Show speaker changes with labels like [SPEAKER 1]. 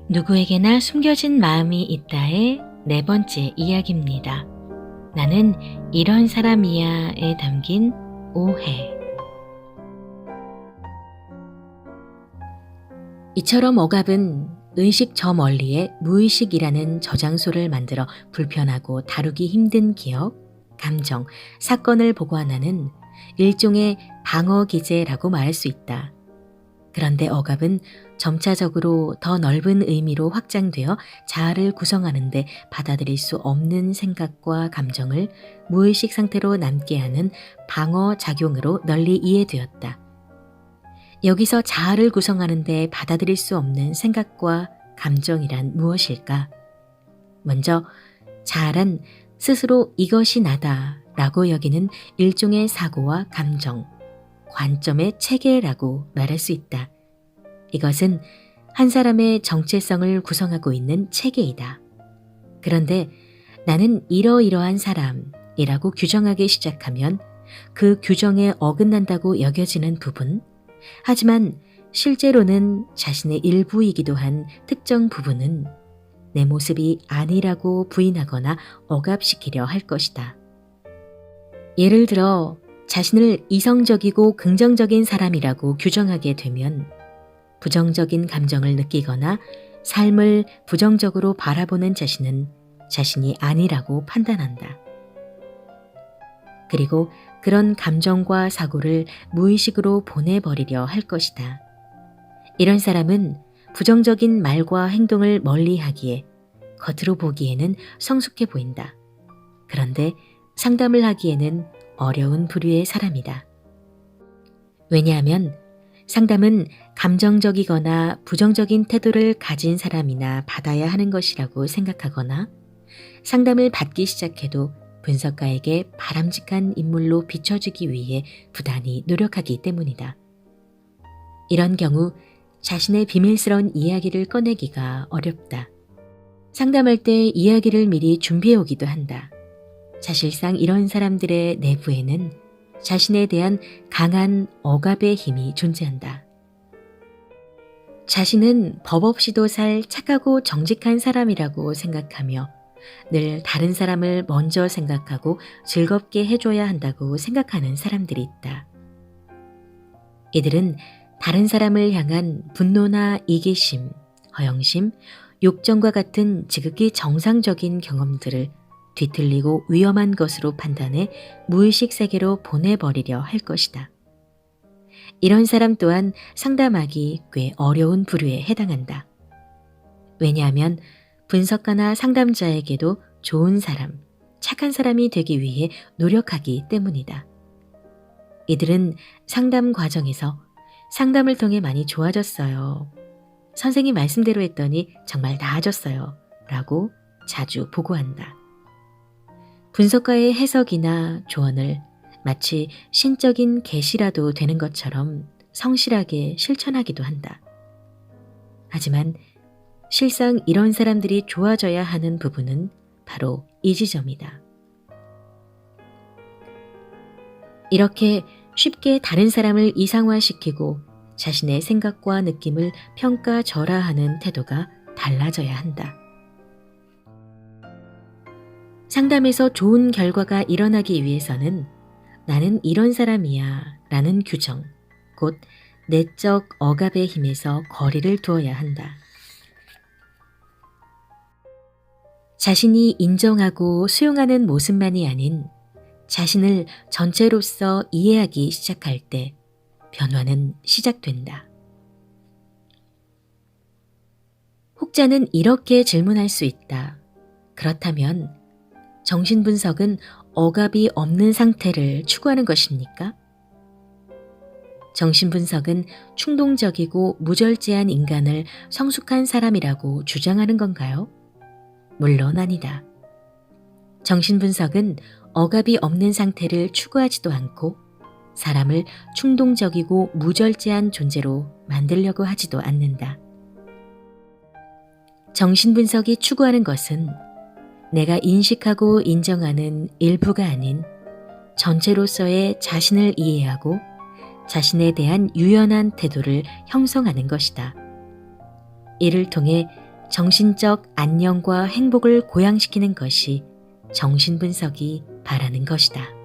[SPEAKER 1] 누구에게나 숨겨진 마음이 있다의 네 번째 이야기입니다. 나는 이런 사람이야에 담긴 오해. 이처럼 억압은 의식 저 멀리에 무의식이라는 저장소를 만들어 불편하고 다루기 힘든 기억, 감정, 사건을 보관하는 일종의 방어 기제라고 말할 수 있다. 그런데 억압은 점차적으로 더 넓은 의미로 확장되어 자아를 구성하는 데 받아들일 수 없는 생각과 감정을 무의식 상태로 남게 하는 방어 작용으로 널리 이해되었다. 여기서 자아를 구성하는 데 받아들일 수 없는 생각과 감정이란 무엇일까? 먼저 자아란 스스로 이것이 나다 라고 여기는 일종의 사고와 감정, 관점의 체계라고 말할 수 있다. 이것은 한 사람의 정체성을 구성하고 있는 체계이다. 그런데 나는 이러이러한 사람이라고 규정하기 시작하면 그 규정에 어긋난다고 여겨지는 부분, 하지만 실제로는 자신의 일부이기도 한 특정 부분은 내 모습이 아니라고 부인하거나 억압시키려 할 것이다. 예를 들어 자신을 이성적이고 긍정적인 사람이라고 규정하게 되면 부정적인 감정을 느끼거나 삶을 부정적으로 바라보는 자신은 자신이 아니라고 판단한다. 그리고 그런 감정과 사고를 무의식으로 보내버리려 할 것이다. 이런 사람은 부정적인 말과 행동을 멀리하기에 겉으로 보기에는 성숙해 보인다. 그런데 상담을 하기에는 어려운 부류의 사람이다. 왜냐하면 상담은 감정적이거나 부정적인 태도를 가진 사람이나 받아야 하는 것이라고 생각하거나 상담을 받기 시작해도 분석가에게 바람직한 인물로 비춰주기 위해 부단히 노력하기 때문이다. 이런 경우 자신의 비밀스러운 이야기를 꺼내기가 어렵다. 상담할 때 이야기를 미리 준비해 오기도 한다. 사실상 이런 사람들의 내부에는 자신에 대한 강한 억압의 힘이 존재한다. 자신은 법 없이도 살 착하고 정직한 사람이라고 생각하며 늘 다른 사람을 먼저 생각하고 즐겁게 해줘야 한다고 생각하는 사람들이 있다. 이들은 다른 사람을 향한 분노나 이기심, 허영심, 욕정과 같은 지극히 정상적인 경험들을 뒤틀리고 위험한 것으로 판단해 무의식 세계로 보내버리려 할 것이다. 이런 사람 또한 상담하기 꽤 어려운 부류에 해당한다. 왜냐하면 분석가나 상담자에게도 좋은 사람, 착한 사람이 되기 위해 노력하기 때문이다. 이들은 상담 과정에서 상담을 통해 많이 좋아졌어요. 선생님 말씀대로 했더니 정말 나아졌어요. 라고 자주 보고한다. 분석가의 해석이나 조언을 마치 신적인 계시라도 되는 것처럼 성실하게 실천하기도 한다. 하지만 실상 이런 사람들이 좋아져야 하는 부분은 바로 이 지점이다. 이렇게 쉽게 다른 사람을 이상화시키고 자신의 생각과 느낌을 평가절하하는 태도가 달라져야 한다. 상담에서 좋은 결과가 일어나기 위해서는 나는 이런 사람이야 라는 규정, 곧 내적 억압의 힘에서 거리를 두어야 한다. 자신이 인정하고 수용하는 모습만이 아닌 자신을 전체로서 이해하기 시작할 때 변화는 시작된다. 혹자는 이렇게 질문할 수 있다. 그렇다면 정신분석은 억압이 없는 상태를 추구하는 것입니까? 정신분석은 충동적이고 무절제한 인간을 성숙한 사람이라고 주장하는 건가요? 물론 아니다. 정신분석은 억압이 없는 상태를 추구하지도 않고 사람을 충동적이고 무절제한 존재로 만들려고 하지도 않는다. 정신분석이 추구하는 것은 내가 인식하고 인정하는 일부가 아닌 전체로서의 자신을 이해하고 자신에 대한 유연한 태도를 형성하는 것이다. 이를 통해 정신적 안녕과 행복을 고양시키는 것이 정신분석이 바라는 것이다.